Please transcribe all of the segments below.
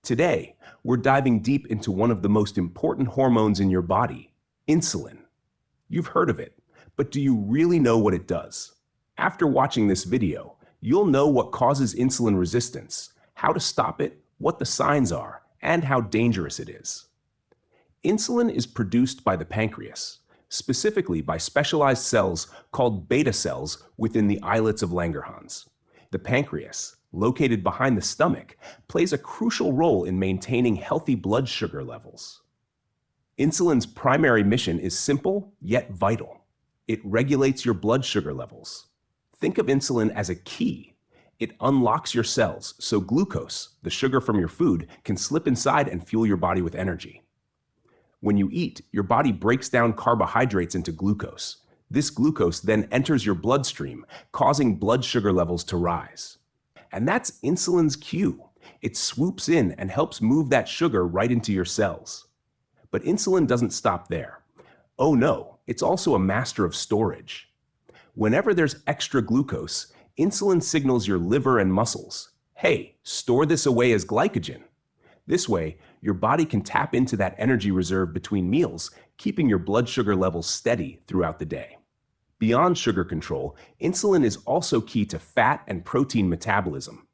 Today, we're diving deep into one of the most important hormones in your body, insulin. You've heard of it, but do you really know what it does? After watching this video, you'll know what causes insulin resistance, how to stop it, what the signs are, and how dangerous it is. Insulin is produced by the pancreas, specifically by specialized cells called beta cells within the islets of Langerhans. The pancreas, located behind the stomach, plays a crucial role in maintaining healthy blood sugar levels. Insulin's primary mission is simple yet vital. It regulates your blood sugar levels. Think of insulin as a key. It unlocks your cells so glucose, the sugar from your food, can slip inside and fuel your body with energy. When you eat, your body breaks down carbohydrates into glucose. This glucose then enters your bloodstream, causing blood sugar levels to rise. And that's insulin's cue. It swoops in and helps move that sugar right into your cells. But insulin doesn't stop there. Oh no, it's also a master of storage. Whenever there's extra glucose, insulin signals your liver and muscles, hey, store this away as glycogen. This way, your body can tap into that energy reserve between meals, keeping your blood sugar levels steady throughout the day. Beyond sugar control, insulin is also key to fat and protein metabolism,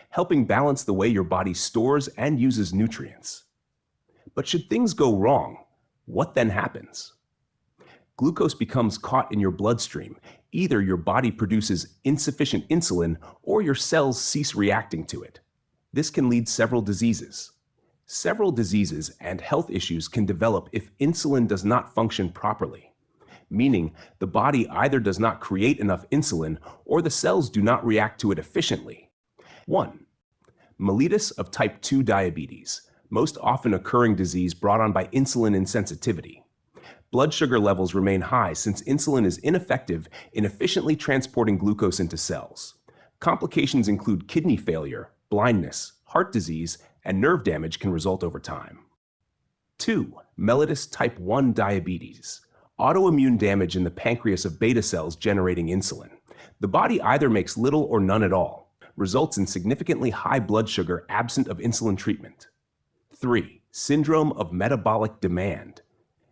helping balance the way your body stores and uses nutrients. But should things go wrong, what then happens? Glucose becomes caught in your bloodstream. Either your body produces insufficient insulin or your cells cease reacting to it. This can lead to several diseases. Several diseases and health issues can develop if insulin does not function properly, meaning the body either does not create enough insulin or the cells do not react to it efficiently. 1. Mellitus of type 2 diabetes, most often occurring disease brought on by insulin insensitivity. Blood sugar levels remain high since insulin is ineffective in efficiently transporting glucose into cells. Complications include kidney failure, blindness, heart disease, and nerve damage can result over time. 2. Mellitus type 1 diabetes, autoimmune damage in the pancreas of beta cells generating insulin. The body either makes little or none at all, results in significantly high blood sugar absent of insulin treatment. 3. Syndrome of metabolic demand,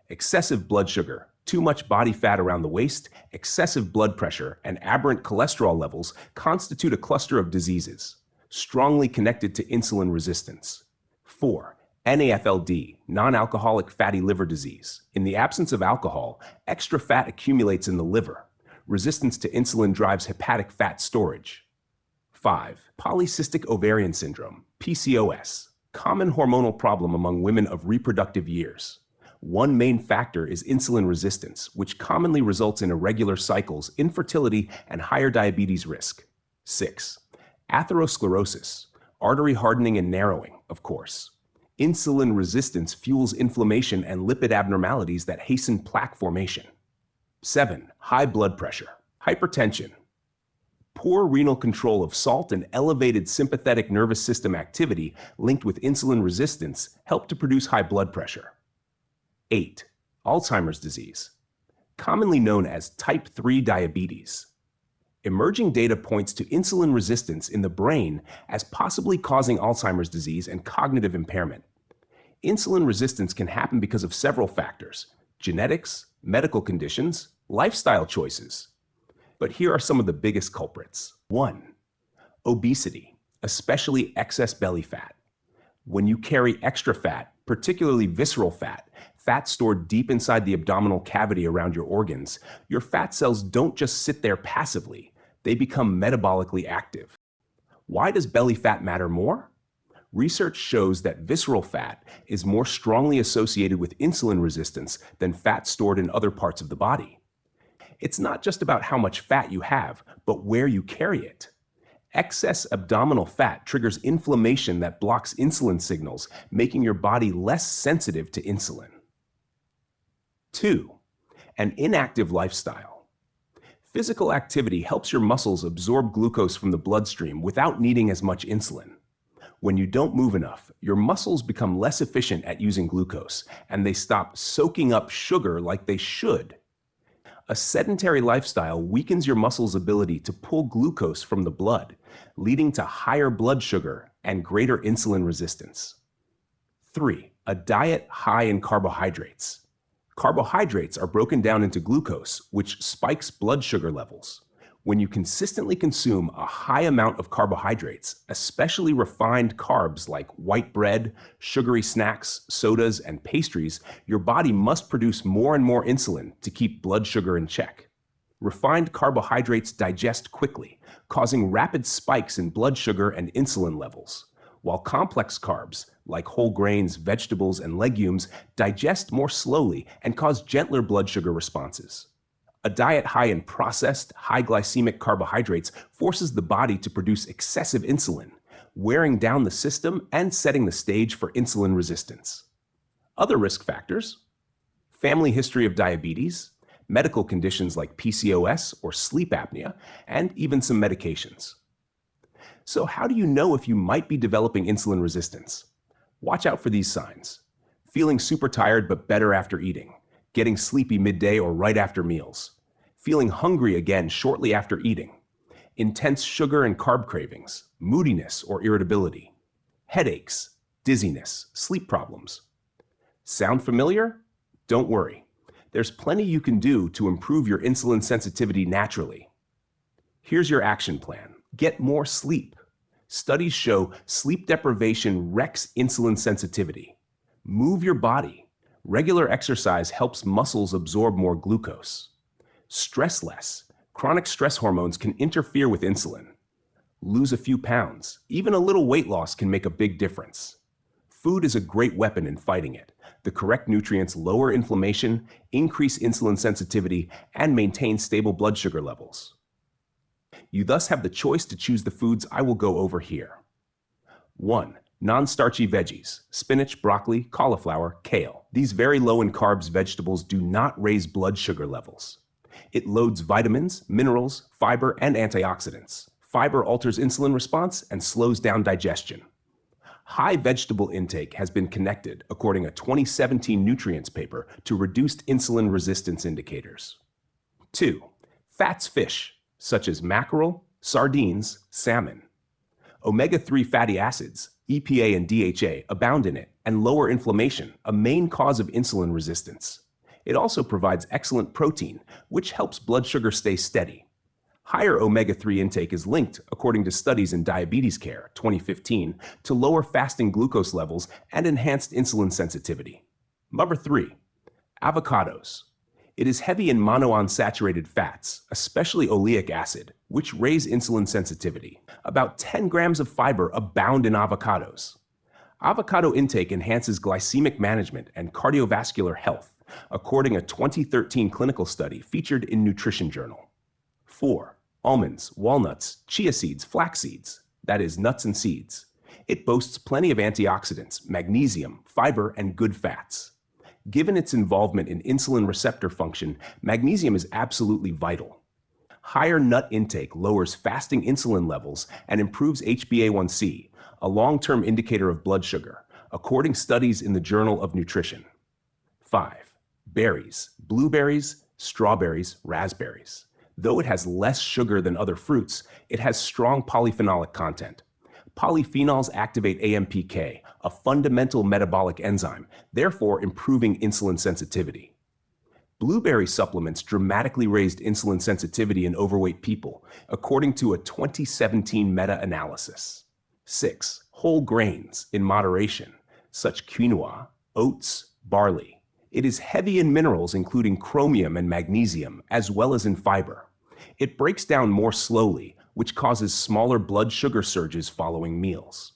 excessive blood sugar, too much body fat around the waist, excessive blood pressure, and aberrant cholesterol levels constitute a cluster of diseases, strongly connected to insulin resistance. 4. NAFLD, non-alcoholic fatty liver disease. In the absence of alcohol, extra fat accumulates in the liver. Resistance to insulin drives hepatic fat storage. 5. Polycystic ovarian syndrome, PCOS, common hormonal problem among women of reproductive years. One main factor is insulin resistance, which commonly results in irregular cycles, infertility, and higher diabetes risk. 6. Atherosclerosis, artery hardening and narrowing, of course. Insulin resistance fuels inflammation and lipid abnormalities that hasten plaque formation. 7. High blood pressure, hypertension. Poor renal control of salt and elevated sympathetic nervous system activity linked with insulin resistance help to produce high blood pressure. 8. Alzheimer's disease, commonly known as type 3 diabetes. Emerging data points to insulin resistance in the brain as possibly causing Alzheimer's disease and cognitive impairment. Insulin resistance can happen because of several factors: genetics, medical conditions, lifestyle choices. But here are some of the biggest culprits. 1. Obesity, especially excess belly fat. When you carry extra fat, particularly visceral fat, fat stored deep inside the abdominal cavity around your organs, your fat cells don't just sit there passively, they become metabolically active. Why does belly fat matter more? Research shows that visceral fat is more strongly associated with insulin resistance than fat stored in other parts of the body. It's not just about how much fat you have, but where you carry it. Excess abdominal fat triggers inflammation that blocks insulin signals, making your body less sensitive to insulin. 2. An inactive lifestyle. Physical activity helps your muscles absorb glucose from the bloodstream without needing as much insulin. When you don't move enough, your muscles become less efficient at using glucose, and they stop soaking up sugar like they should. A sedentary lifestyle weakens your muscles' ability to pull glucose from the blood, leading to higher blood sugar and greater insulin resistance. 3. A diet high in carbohydrates. Carbohydrates are broken down into glucose, which spikes blood sugar levels. When you consistently consume a high amount of carbohydrates, especially refined carbs like white bread, sugary snacks, sodas, and pastries, your body must produce more and more insulin to keep blood sugar in check. Refined carbohydrates digest quickly, causing rapid spikes in blood sugar and insulin levels, while complex carbs, like whole grains, vegetables, and legumes, digest more slowly and cause gentler blood sugar responses. A diet high in processed, high glycemic carbohydrates forces the body to produce excessive insulin, wearing down the system and setting the stage for insulin resistance. Other risk factors: family history of diabetes, medical conditions like PCOS or sleep apnea, and even some medications. So how do you know if you might be developing insulin resistance? Watch out for these signs: feeling super tired but better after eating, getting sleepy midday or right after meals, feeling hungry again shortly after eating, intense sugar and carb cravings, moodiness or irritability, headaches, dizziness, sleep problems. Sound familiar? Don't worry. There's plenty you can do to improve your insulin sensitivity naturally. Here's your action plan. Get more sleep. Studies show sleep deprivation wrecks insulin sensitivity. Move your body. Regular exercise helps muscles absorb more glucose. Stress less. Chronic stress hormones can interfere with insulin. Lose a few pounds. Even a little weight loss can make a big difference. Food is a great weapon in fighting it. The correct nutrients lower inflammation, increase insulin sensitivity, and maintain stable blood sugar levels. You thus have the choice to choose the foods I will go over here. 1. Non-starchy veggies: spinach, broccoli, cauliflower, kale. These very low in carbs vegetables do not raise blood sugar levels. It loads vitamins, minerals, fiber, and antioxidants. Fiber alters insulin response and slows down digestion. High vegetable intake has been connected, according to a 2017 Nutrients paper, to reduced insulin resistance indicators. 2. Fats fish, such as mackerel, sardines, salmon. Omega-3 fatty acids, EPA and DHA, abound in it and lower inflammation, a main cause of insulin resistance. It also provides excellent protein, which helps blood sugar stay steady. Higher omega-3 intake is linked, according to studies in Diabetes Care, 2015, to lower fasting glucose levels and enhanced insulin sensitivity. Number 3. Avocados. It is heavy in monounsaturated fats, especially oleic acid, which raise insulin sensitivity. About 10 grams of fiber abound in avocados. Avocado intake enhances glycemic management and cardiovascular health, according to a 2013 clinical study featured in Nutrition Journal. 4. Almonds, walnuts, chia seeds, flax seeds, that is, nuts and seeds. It boasts plenty of antioxidants, magnesium, fiber, and good fats. Given its involvement in insulin receptor function, magnesium is absolutely vital. Higher nut intake lowers fasting insulin levels and improves HbA1c, a long-term indicator of blood sugar, according to studies in the Journal of Nutrition. 5. Berries, blueberries, strawberries, raspberries. Though it has less sugar than other fruits, it has strong polyphenolic content. Polyphenols activate AMPK, a fundamental metabolic enzyme, therefore improving insulin sensitivity. Blueberry supplements dramatically raised insulin sensitivity in overweight people, according to a 2017 meta-analysis. 6. Whole grains, in moderation, such quinoa, oats, barley. It is heavy in minerals including chromium and magnesium, as well as in fiber. It breaks down more slowly, which causes smaller blood sugar surges following meals.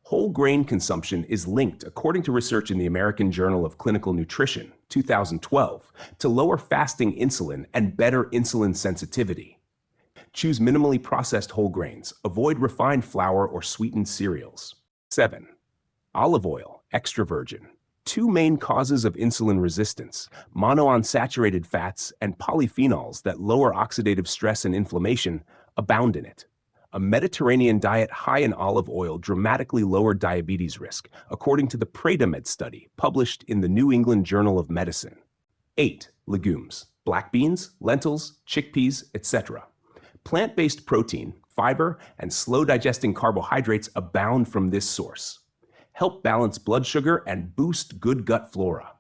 Whole grain consumption is linked, according to research in the American Journal of Clinical Nutrition, 2012, to lower fasting insulin and better insulin sensitivity. Choose minimally processed whole grains. Avoid refined flour or sweetened cereals. 7. Olive oil, extra virgin. Two main causes of insulin resistance: monounsaturated fats and polyphenols that lower oxidative stress and inflammation, abound in it. A Mediterranean diet high in olive oil dramatically lowered diabetes risk, according to the Predimed study published in the New England Journal of Medicine. 8. Legumes, black beans, lentils, chickpeas, etc. Plant-based protein, fiber, and slow-digesting carbohydrates abound from this source. help balance blood sugar and boost good gut flora.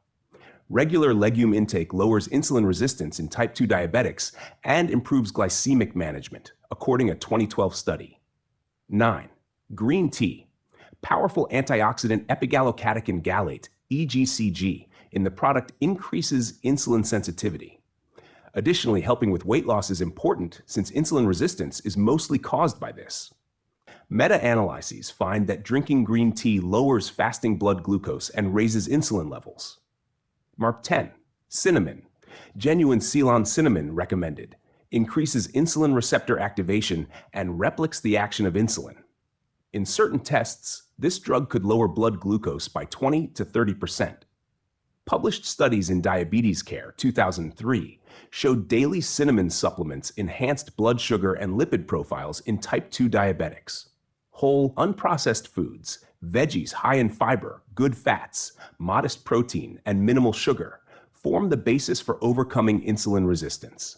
Regular legume intake lowers insulin resistance in type 2 diabetics and improves glycemic management, according to a 2012 study. 9. Green tea. Powerful antioxidant epigallocatechin gallate, EGCG, in the product increases insulin sensitivity. Additionally, helping with weight loss is important since insulin resistance is mostly caused by this. Meta-analyses find that drinking green tea lowers fasting blood glucose and raises insulin levels. Mark 10. Cinnamon. Genuine Ceylon cinnamon recommended. Increases insulin receptor activation and replicates the action of insulin. In certain tests, this drug could lower blood glucose by 20 to 30%. Published studies in Diabetes Care, 2003, showed daily cinnamon supplements enhanced blood sugar and lipid profiles in type 2 diabetics. Whole, unprocessed foods, veggies high in fiber, good fats, modest protein, and minimal sugar form the basis for overcoming insulin resistance.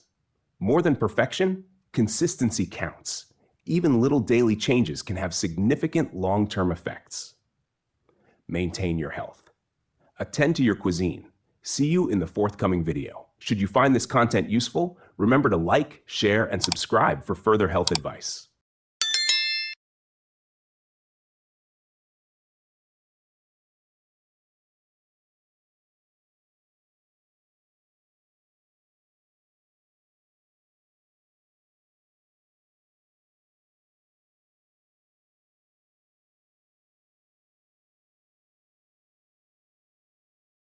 More than perfection, consistency counts. Even little daily changes can have significant long-term effects. Maintain your health. Attend to your cuisine. See you in the forthcoming video. Should you find this content useful, remember to like, share, and subscribe for further health advice.